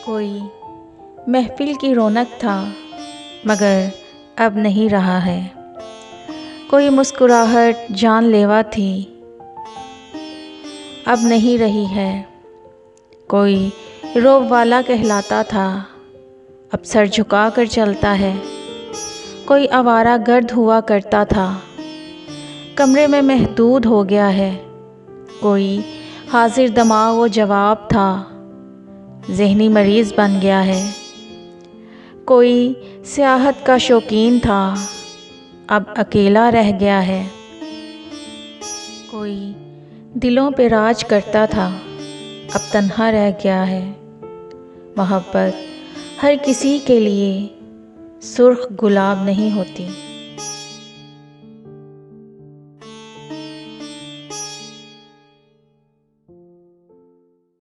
कोई महफिल की रौनक था मगर अब नहीं रहा है। कोई मुस्कुराहट जानलेवा थी अब नहीं रही है। कोई रोब वाला कहलाता था अब सर झुका कर चलता है। कोई आवारा गर्द हुआ करता था कमरे में महदूद हो गया है। कोई हाजिर दिमाग व जवाब था ज़हनी मरीज़ बन गया है। कोई सियाहत का शौकीन था अब अकेला रह गया है। कोई दिलों पे राज करता था अब तन्हा रह गया है। मोहब्बत हर किसी के लिए सुर्ख गुलाब नहीं होती।